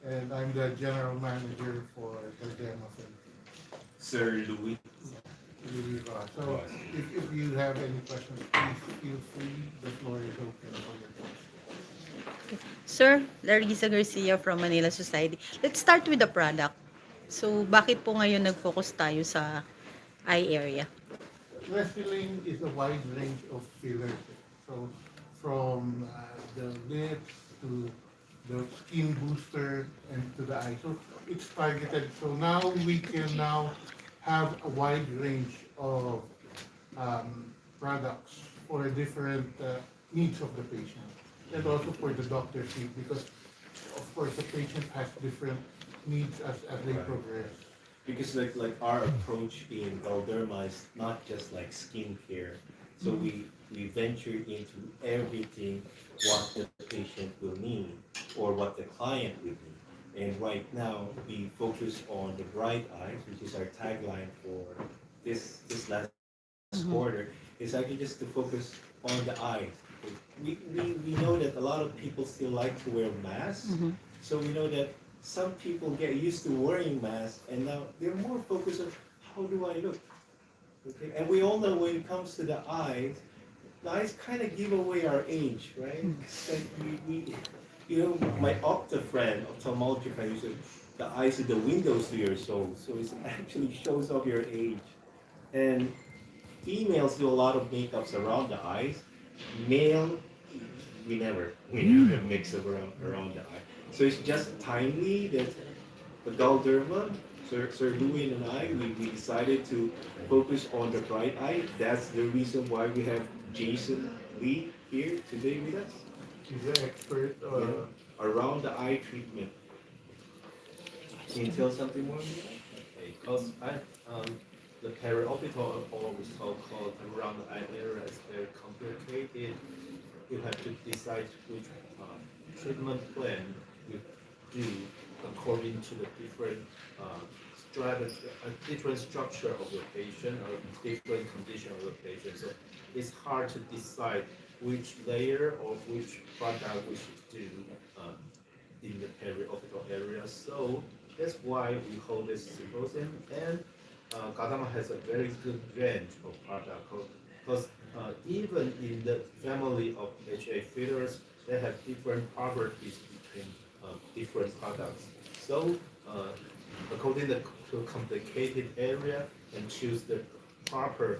and I'm the general manager for the Demo Sir Louis. So if you have any questions, please feel free. The floor is open for your questions. Sir, Larissa Garcia from Manila Society. Let's start with the product. So, bakit po ngayon nag-focus tayo sa eye area? Wrestling is a wide range of fillers. So from the lips to the skin booster and to the eye. So it's targeted. So now we can now have a wide range of products for different needs of the patient and also for the doctor's need because of course the patient has different needs as they Right. progress. Because like our approach in Galderma is not just like skincare. So we venture into everything what the patient will need or what the client will need. And right now we focus on the bright eyes, which is our tagline for this last quarter, is actually just to focus on the eyes. We know that a lot of people still like to wear masks. So we know that some people get used to wearing masks and now they're more focused on how do I look. Okay? And we all know when it comes to the eyes kind of give away our age, right? It's like we you know, my ophthalmology friend, used to, the eyes are the windows to your soul. So it actually shows off your age. And females do a lot of makeups around the eyes. Male, we never mix up around the eye. So it's just timely that the Galderma, Sir Louis and we decided to focus on the bright eye. That's the reason why we have Jason Lee here today with us. She's an expert. Yeah. Around the eye treatment. Can you tell something more? Because the periorbital or we so-called around the eye area is very complicated. You have to decide which treatment plan you do according to the different strategy, different structure of the patient or different condition of the patient. So it's hard to decide which layer or which product we should do uh, in the periorbital area. So that's why we hold this symposium. And Gadama has a very good range of products because even in the family of HA fillers, they have different properties between different products. So according to complicated area and choose the proper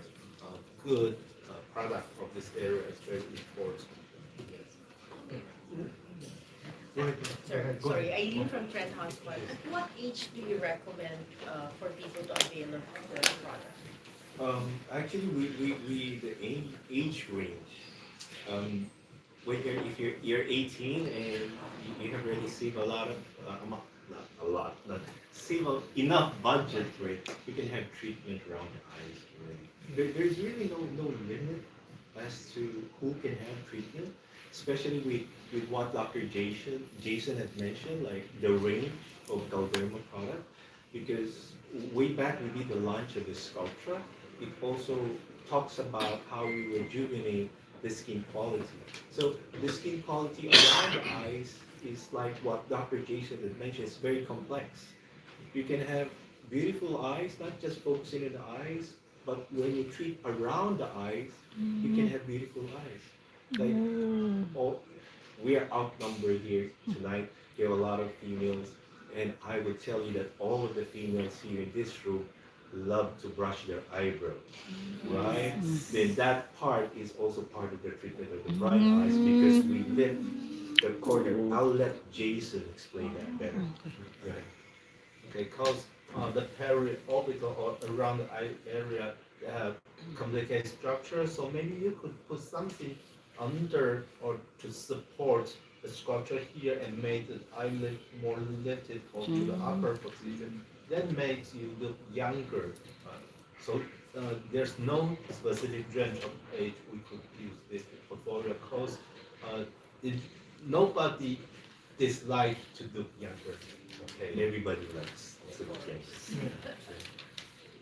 good product of this area is very important. Yes. Go ahead. Sir, Go sorry, ahead. Eileen from Trend Hospital. At what age do you recommend for people to avail of the product? Actually, we the age range. Um, when if you're 18 and you have already saved a lot of not a lot, but save enough budget for it, you can have treatment around the eyes already. There's really no limit as to who can have treatment, especially with what Dr. Jason had mentioned, like the range of Galderma product, because way back we did the launch of the Sculptra. It also talks about how we rejuvenate the skin quality. So the skin quality around the eyes is like what Dr. Jason had mentioned. It's very complex. You can have beautiful eyes, not just focusing on the eyes, but when you treat around the eyes, you can have beautiful eyes. Like, oh, we are outnumbered here tonight. We have a lot of females, and I will tell you that all of the females here in this room love to brush their eyebrows, right? Then that part is also part of the treatment of the bright eyes because we lift the corner. I'll let Jason explain that better. Right. Okay, because the periorbital or around the eye area they have complicated structure, so maybe you could put something under or to support the structure here and make the eyelid more lifted or to the upper position. That makes you look younger. So there's no specific range of age we could use this portfolio because uh, it, nobody dislike to look younger. Okay, Everybody likes to look young.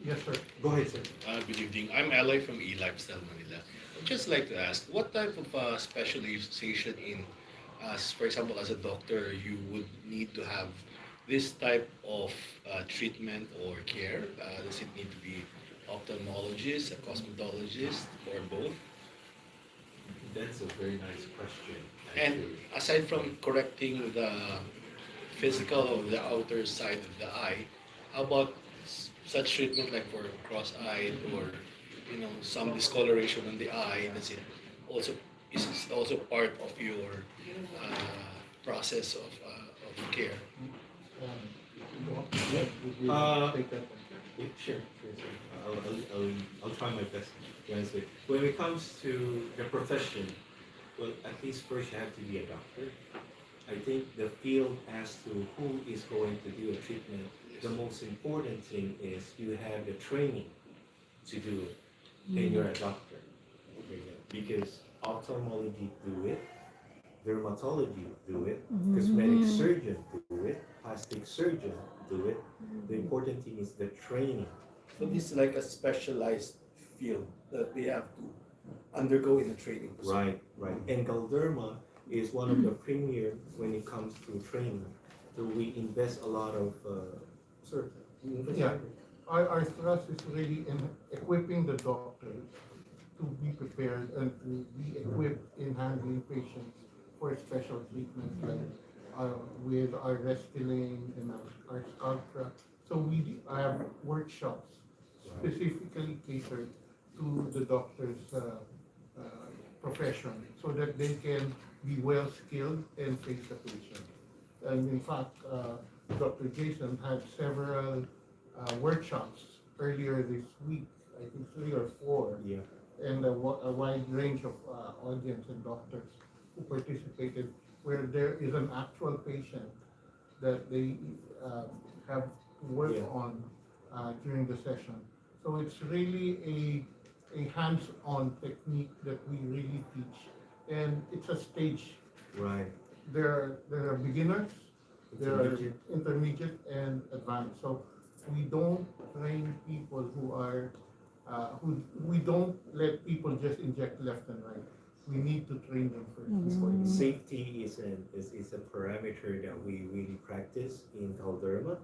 Yes, sir. Go ahead, sir. Good evening. I'm Ally from eLifestyle Manila. I'd just like to ask, what type of specialization in, for example, as a doctor, you would need to have this type of treatment or care? Does it need to be ophthalmologist, a cosmetologist, or both? That's a very nice question. And Actually. aside from correcting the physical or the outer side of the eye, how about such treatment like for cross-eyed or some discoloration on the eye? Does it also is it also part of your process of care? Uh, Yeah, sure. I'll try my best to answer it. When it comes to the profession, well, at least first you have to be a doctor. I think the field as to who is going to do a treatment, the most important thing is you have the training to do it, and you're a doctor. Because ophthalmology do it, dermatology do it, cosmetic surgeon do it, plastic surgeon do it. The important thing is the training. So this is like a specialized field that they have to undergo in the training. Right, right. And Galderma is one of the premier when it comes to training. So we invest a lot of, sir, Yeah. Our thrust is really in equipping the doctors to be prepared and to be equipped in handling patients for special treatments like with our Restylane and our Sculptra. So we have workshops specifically catered to the doctor's profession so that they can be well skilled and face the patient. And in fact, Dr. Jason had several workshops earlier this week, I think 3 or 4, yeah, and a wide range of audience and doctors who participated, where there is an actual patient that they have worked Yeah. on during the session. So it's really a hands-on technique that we really teach, and it's a stage. right. There are beginners, there are Intermediate. intermediate and advanced. So we don't train people who are we don't let people just inject left and right. We need to train them first. Safety is a parameter that we really practice in Galderma.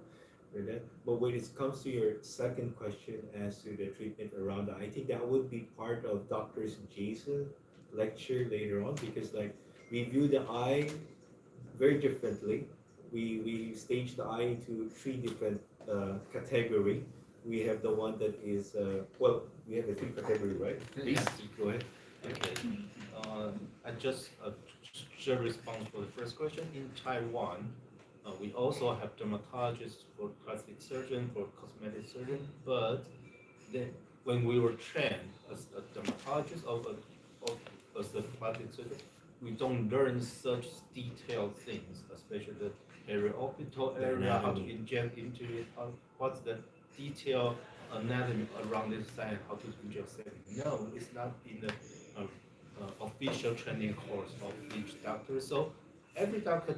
For that. But when it comes to your second question as to the treatment around the eye, I think that would be part of Dr. Jason lecture later on because like we view the eye very differently. We stage the eye into 3 different category. We have the one that is well, we have the 3 category, right? Please go ahead. Okay. I just share response for the first question. In Taiwan, we also have dermatologists for plastic surgeon, for cosmetic surgeon, but then when we were trained as a dermatologist of as a plastic surgeon, we don't learn such detailed things, especially the periorbital The area, how to anatomy. inject into it, what's the detailed anatomy around this side, how to inject setting. No, it's not in the official training course of each doctor. So every doctor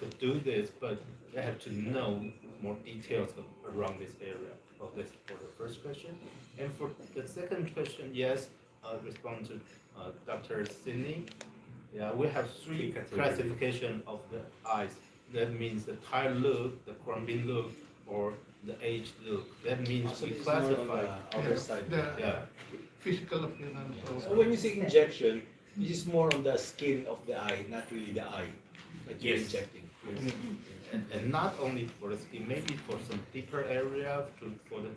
could do this, but they have to know more details around this area. So that's for the first question. And for the second question, yes, respond to Dr. Sydney. Yeah, we have 3 categories. classification of the eyes. That means the tired look, the crumbing look, or the aged look. That means So we it's more on classify. the outer side. Yeah. Physical appearance. So when you say injection, this is more on the skin of the eye, not really the eye that you're Yes. injecting. And not only for the skin, maybe for some deeper area for the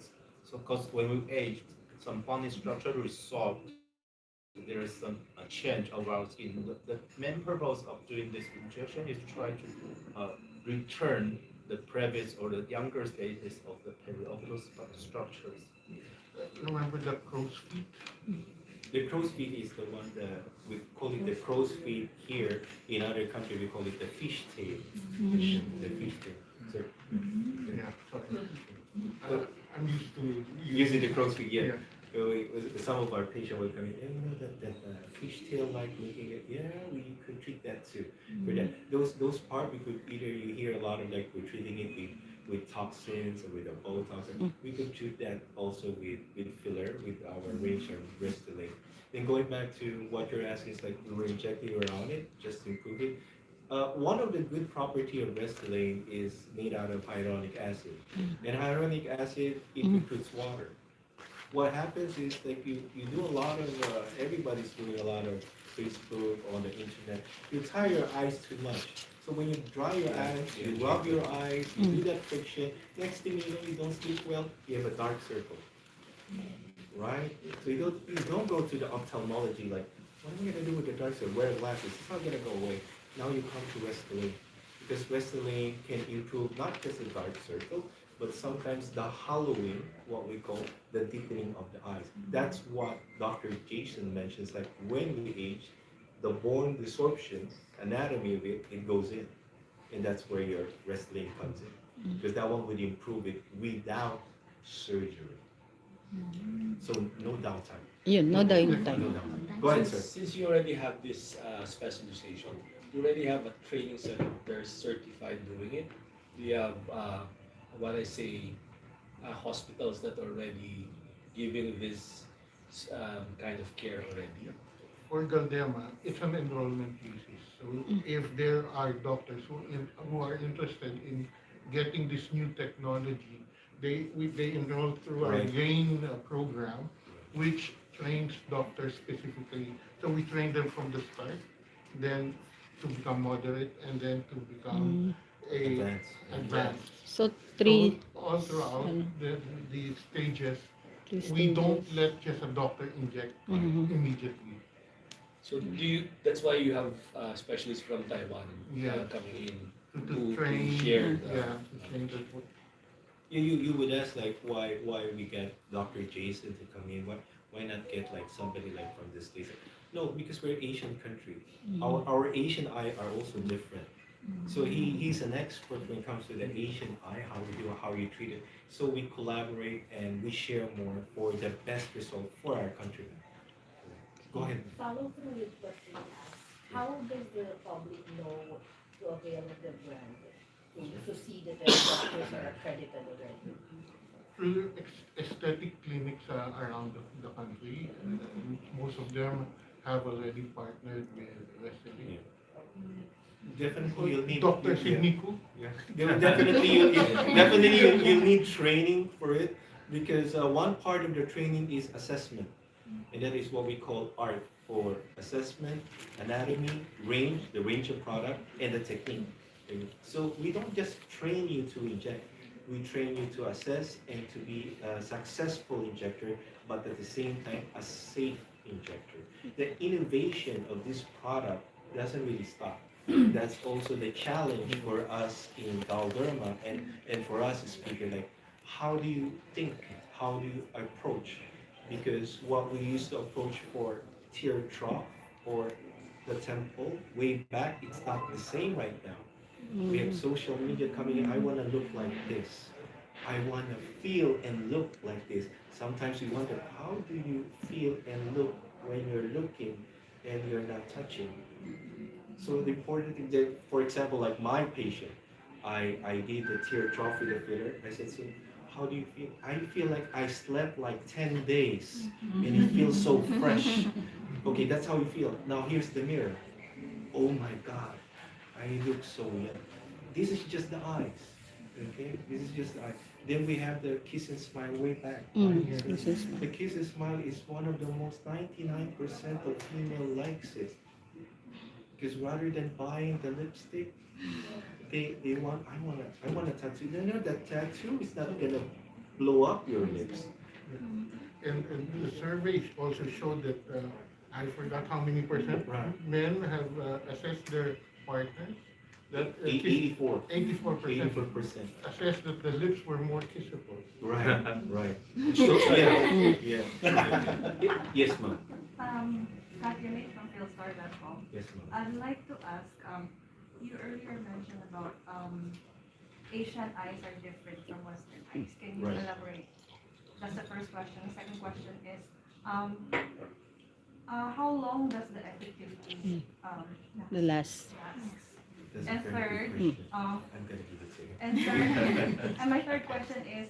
so because when we age, some bony structure resolved, there is some change of our skin. The main purpose of doing this injection is try to return the previous or the younger stages of the periorbital structures. Remember the crow's feet? The crow's feet is the one that we call it the crow's feet here. In other countries, we call it the fish tail. The fish tail. So Yeah, sorry. I'm used to using the crow's feet, yeah. Yeah. So some of our patients will come in, you know that fish tail like looking at, yeah, we could treat that too. For that, those part we could either you hear a lot of like we're treating it with toxins or with a Botox, and we could treat that also with filler with our range of Restylane. Then going back to what you're asking is like we were injecting around it just to improve it. One of the good property of Restylane is made out of hyaluronic acid. And hyaluronic acid, it recruits water. What happens is like you do a lot of, everybody's doing a lot of Facebook, on the internet. You tire your eyes too much. So when you dry your eyes, you rub your eyes, you do that friction, next thing you know, you don't sleep well, you have a dark circle. Right? So you don't go to the ophthalmology like, what am I gonna do with the dark circle? Wear glasses, it's not gonna go away. Now you come to Restylane. Because Restylane can improve not just the dark circle, but sometimes the hollowing, what we call the deepening of the eyes. That's what Dr. Jason mentions, like when we age, the bone desorption, anatomy of it, it goes in. And that's where your Restylane comes in. Because that one would improve it without surgery. So no downtime. Yun, no No downtime. downtime. Go ahead, sir. Since you already have this specialization, you already have a training center that are certified doing it. You have what I say hospitals that are already giving this kind of care already. For Galderma, it's an enrollment basis. So if there are doctors who are interested in getting this new technology, they enroll through our Right. GAIN program, which trains doctors specifically. So we train them from the start, then to become moderate, and then to become a Advanced. advanced. So, three, So all throughout the stages, three we don't stages. let just a doctor inject immediately. So do you? That's why you have specialists from Taiwan Yeah. coming in To train, share the. yeah, to train the You would ask like why we get Dr. Jason to come in? Why not get like somebody like from the States? No, because we're Asian country. Our Asian eye are also different. So he's an expert when it comes to the Asian eye, how we do, how you treat it. So we collaborate and we share more for the best result for our countrymen. Go ahead. Follow through with what we asked. How does the public know to avail of the brand? To see that the doctors are accredited already? through aesthetic clinics around the country. Most of them have already partnered with Wesley. Definitely you'll need Dr. yeah. Signiku. Yeah. You'll need training for it because one part of the training is assessment, and that is what we call art or assessment, anatomy, range, the range of product, and the technique. So we don't just train you to inject, we train you to assess and to be a successful injector, but at the same time a safe injector. The innovation of this product doesn't really stop. That's also the challenge for us in Galderma and for us as speaker, like how do you think, how do you approach? Because what we used to approach for tear trough or the temple way back, it's not the same right now. We have social media coming in. I want to look like this. I want to feel and look like this. Sometimes we wonder, how do you feel and look when you're looking and you're not touching? So the important thing that, for example, like my patient, I did the tear trough with the filler. I said, so how do you feel? I feel like I slept like 10 days and it feels so fresh. Okay, that's how you feel. Now here's the mirror. Oh my God. I look so young. This is just the eyes. Okay? This is just the eyes. Then we have the kiss and smile way back. The kiss and smile is one of the most 99% of female likes it. Because rather than buying the lipstick, they want I want a tattoo. You know that tattoo is not gonna blow up your lips. And the surveys also showed that I forgot how many percent Right. men have assessed their partners. That 84. 84% 84%. assessed that the lips were more kissable. Right, right. So yeah. Yes, ma'am. Calculate from philstar.com. Yes, ma'am. I'd like to ask, you earlier mentioned about Asian eyes are different from Western eyes. Can you Right. elaborate? That's the first question. The second question is, how long does the effectivity The last. last? That's a And very third, good question. um, I'm gonna give it to you. And third, and my third question is,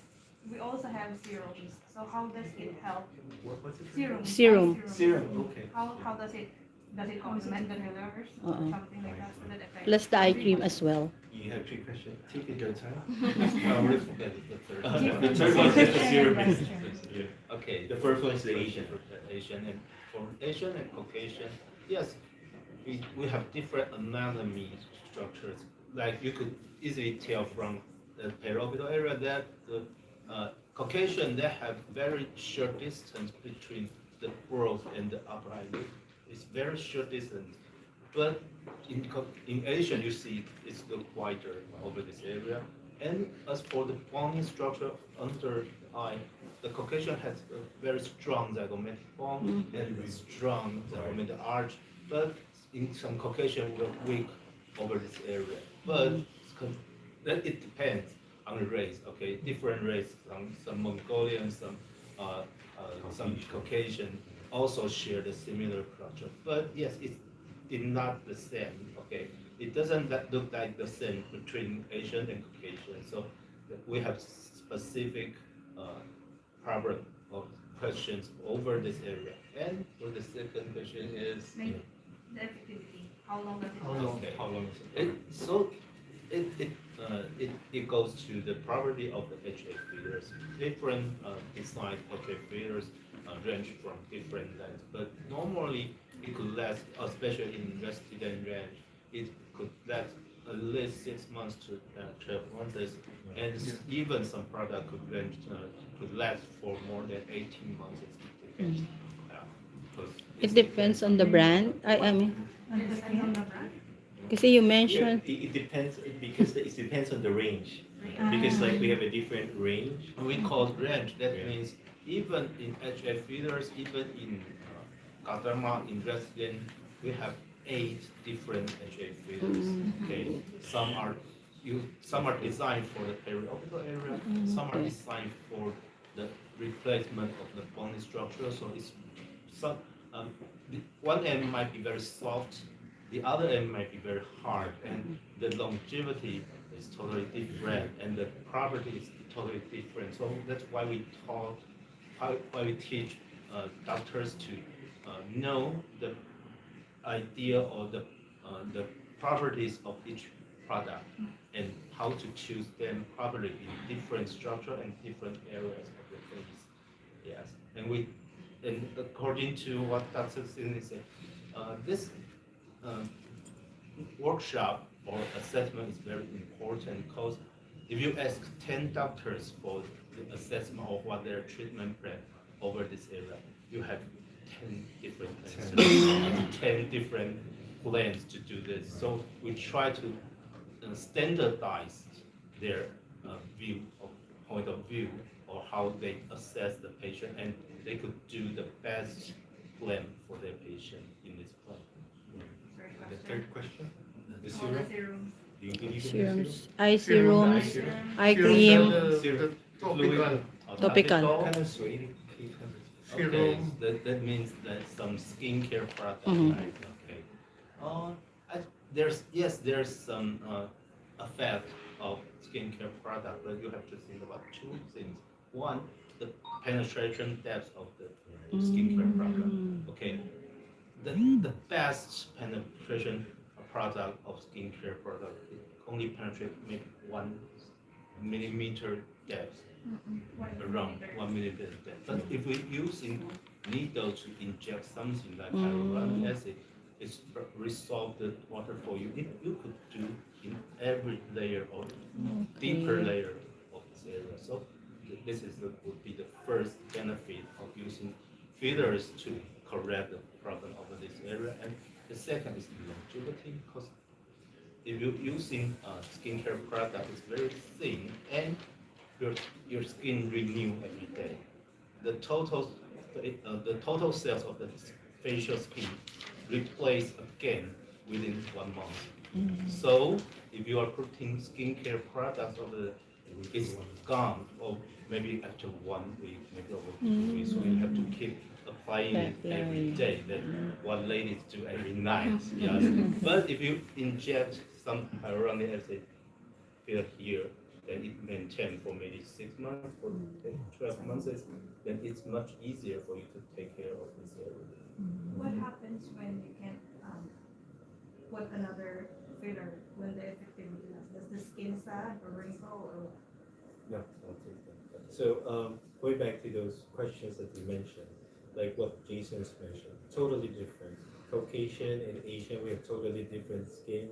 we also have serums. So how does it help? What's it? Serum. Serum. eye Serum, okay. How does it does it complement the fillers or Uh-uh. something like that? So that affects Plus the eye cream as well. You have three questions. Take it your time. We forget the third. The third one is the Different zero questions. business. Yeah. Okay. The first one is the Asian. Asian and for Asian and Caucasian, yes, we have different anatomy structures. Like you could easily tell from the periorbital area that the Caucasian they have very short distance between the brow and the upper eyelid. It's very short distance, but in Asian you see it's look wider over this area. And as for the bonding structure under the eye, the Caucasian has a very strong zygomatic bond and a strong zygomatic arch, but in some Caucasian will weak over this area. But then it depends on the race. Okay, different race. Some Mongolian, some Caucasian also share the similar structure. But yes, it's not the same. Okay, it doesn't look like the same between Asian and Caucasian. So we have specific problem or questions over this area. And for the second question is, Like the effectivity, how long does it How last? long? okay, How long is it, so it goes to the property of the HA filters. Different design HA filters range from different lengths, but normally it could last, especially in resident range, it could last at least 6 months to 12 months, and even some product could last for more than 18 months. It depends. Yeah, because It depends on the brand. I mean, It depends on the brand. kasi you Yeah, mentioned, it depends because it depends on the range. Because like we have a different range. We call range, that Yeah. means even in HF feeders, even in Gautama, in resident, we have 8 different HF feeders. Okay, some are designed for the periorbital area, some are okay. designed for the replacement of the bony structure. So it's some one end might be very soft, the other end might be very hard, and the longevity is totally different, and the property is totally different. So that's why why we teach doctors to know the idea or the properties of each product and how to choose them properly in different structure and different areas of the face. Yes, and according to what Dr. Cindy said, this uh, workshop or assessment is very important because if you ask 10 doctors for the assessment of what their treatment plan over this area, you have 10 different plans, 10 different plans to do this. So we try to standardize their point of view or how they assess the patient, and they could do the best plan for their patient in this plan. The third question? The All the serum? serums. Do you believe in the Serums, eye Serum, serums, serum? eye Serum, cream, the topical. Topical. Kind of sweaty. Okay, Serum. that means that some skincare product, Mhm. right? Okay. There's some effect of skincare product, but you have to think about two things. One, the penetration depth of the skincare product. Okay, the best penetration product of skincare product it only penetrate maybe 1 millimeter depth, around 1 millimeter depth. But if we're using needle to inject something like hyaluronic acid, it's resolve the water for you. You could do in every layer or deeper layer of this area. So this is would be the first benefit of using fillers to correct the problem of this area. And the second is longevity, because if you're using skincare product, it's very thin and your skin renew every day. The total cells of the facial skin replace again within 1 month. So if you are putting skincare products over the, it's gone, or maybe after 1 week, maybe over 2 weeks, so you have to keep applying it every day. That what ladies do every night. Yes. But if you inject some hyaluronic acid here, then it maintain for maybe 6 months or 12 months, then it's much easier for you to take care of this area. What happens when you can't put another filler when the effectivity lasts? Does the skin sag or wrinkle or No, I'll take that. So, going back to those questions that you mentioned, like what Jason's mentioned, totally different. Caucasian and Asian, we have totally different skin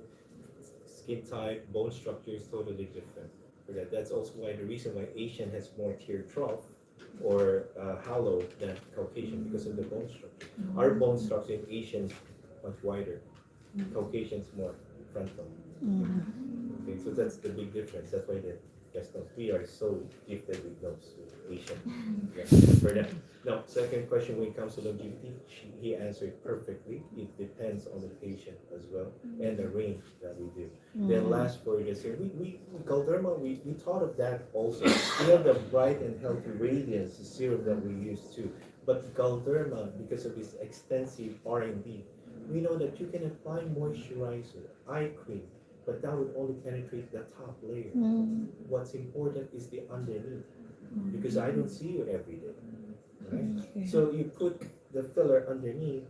type, bone structure is totally different. For that, that's also why the reason why Asian has more tear trough or hollow than Caucasian because of the bone structure. Our bone structure in Asian is much wider. Caucasian's more frontal. Okay, so that's the big difference. That's why the yes, no, we are so gifted with those Asian. Yeah, for that. Now, second question when it comes to longevity, he answered perfectly. It depends on the patient as well and the range that we do. Then last for this here, we Galderma, we thought of that also. We have the bright and healthy radiance serum that we use too. But Galderma, because of its extensive R&D, we know that you can apply moisturizer, eye cream, but that would only penetrate the top layer. What's important is the underneath, because I don't see you every day, right? So you put the filler underneath,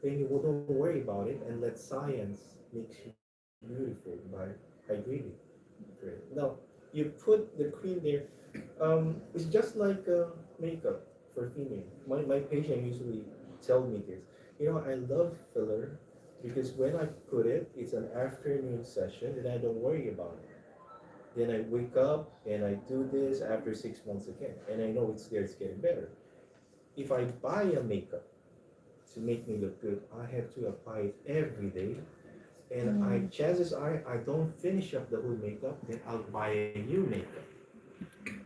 then you don't worry about it and let science makes you beautiful by hydrating. Great. Now you put the cream there. It's just like makeup for female. My patient usually tell me this. You know, I love filler because when I put it, it's an afternoon session and I don't worry about it. Then I wake up and I do this after 6 months again, and I know it's there, it's getting better. If I buy a makeup to make me look good, I have to apply it every day, and I chances are I don't finish up the whole makeup, then I'll buy a new makeup.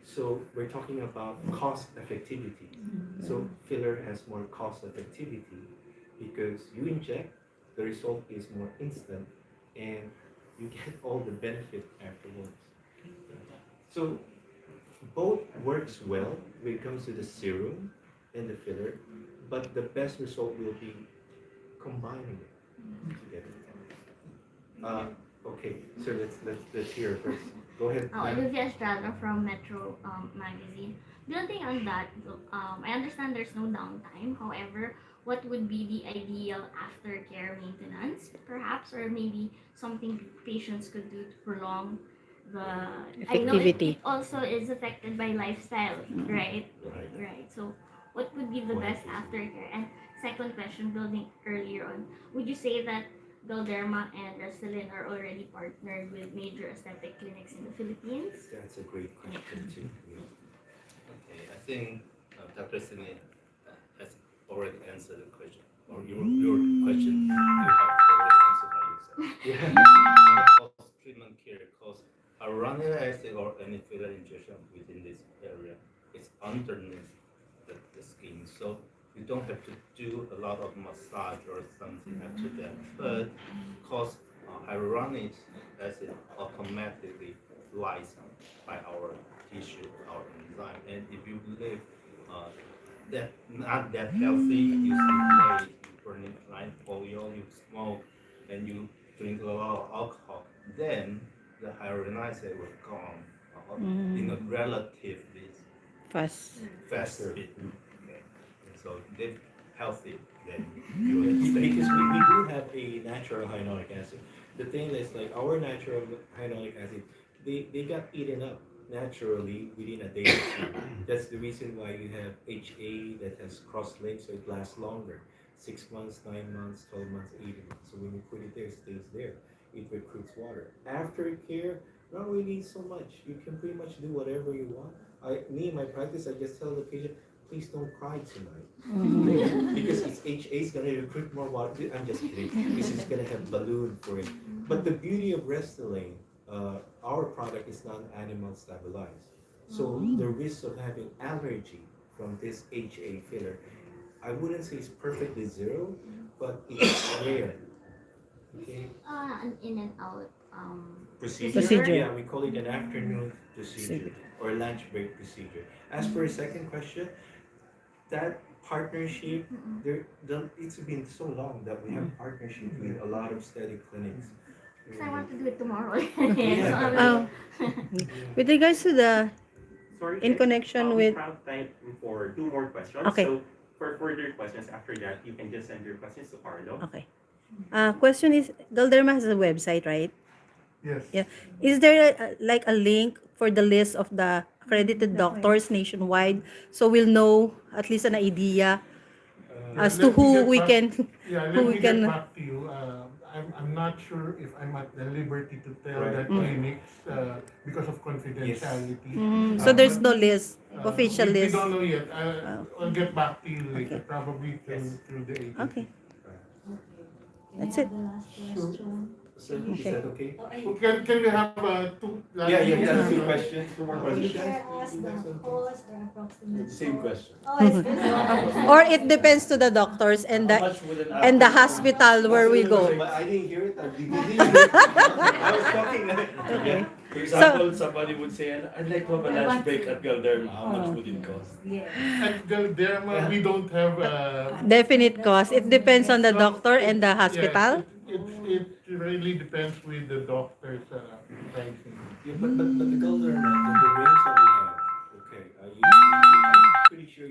So we're talking about cost effectivity. So filler has more cost effectivity because you inject, the result is more instant, and you get all the benefit afterwards. So both works well when it comes to the serum and the filler, but the best result will be combining it together. Uh, okay, so let's hear first. Go ahead. Olivia Estrada from Metro magazine. Building on that, I understand there's no downtime. However, what would be the ideal aftercare maintenance, perhaps, or maybe something patients could do to prolong the. I know it Effectivity. also is affected by lifestyle, right? Right. Right. So, what would be the Go ahead, best Jason. aftercare? And second question, building earlier on, would you say that Galderma and Restylane are already partnered with major aesthetic clinics in the Philippines? That's a great question too. Yeah. Okay, I think Dr. Sine has already answered the question, or your question you have already answered by yourself. Yeah. Cost treatment care cost hyaluronic acid or any filler injection within this area is underneath the skin, so you don't have to do a lot of massage or something after that. But because hyaluronic acid automatically lies by our tissue, our enzyme, and if you live uh, that not that healthy, you sleep late, you burn night oil, you smoke, and you drink a lot of alcohol, then the hyaluronic acid will gone in a relatively Fast. fast Faster. speed. Okay. So live healthy, then you will stay. Because we do have a natural hyaluronic acid. The thing is like our natural hyaluronic acid, they got eaten up naturally within a day or two. That's the reason why you have HA that has cross-linked so it lasts longer. 6 months, 9 months, 12 months, 18 months. So when you put it there, it stays there. It recruits water. Aftercare, not really so much. You can pretty much do whatever you want. In my practice, I just tell the patient, please don't cry tonight. Because it's HA is gonna recruit more water. I'm just kidding. This is gonna have balloon for it. But the beauty of Restylane, our product is non-animal stabilized. So the risk of having allergy from this HA filler, I wouldn't say it's perfectly zero, but it's rare. Okay. An in and out Procedure. Yeah, we call it an afternoon procedure or lunch break procedure. As for a second question, that partnership, it's been so long that we have partnership with a lot of steady clinics. Because I want to do it tomorrow. Yeah. So I'm Oh, With regards to the Sorry, in Ed, connection we with have time for two more questions. Okay. So for further questions after that, you can just send your questions to Carlo. okay. Question is, Galderma has a website, right? Yes. Yeah. Is there like a link for the list of the accredited doctors nationwide, so we'll know at least an idea as to Let me who get we back- can Yeah, who let we me get can back to you. I'm not sure if I'm at the liberty to tell Right. the clinics because of confidentiality. so there's no list, Uh, official we list. don't know yet. Oh. I'll get back to you later, Okay. probably through the agency. Okay. Can That's I it. have the last question? Sir, is Okay. that okay? Oh, I- Can we have two? Yeah, yeah, yeah. Yeah. Two questions. Two more Can you questions. share us the cost or approximate Same cost? question. Oh, it's been long. Or it depends to the doctors and How the much would an and the after- hospital where we go. But I didn't hear it. I didn't hear it. I was talking. Okay. For example, somebody would say, I'd like to have a I lunch want break to- at Galderma. How much Oh. would it cost? Yeah. At Galderma, we don't have. Definite cost. It depends on the No, doctor and the yes, hospital. it really depends with the doctor's pricing. Yeah, but the Golden, the range that we have, okay, I'm pretty sure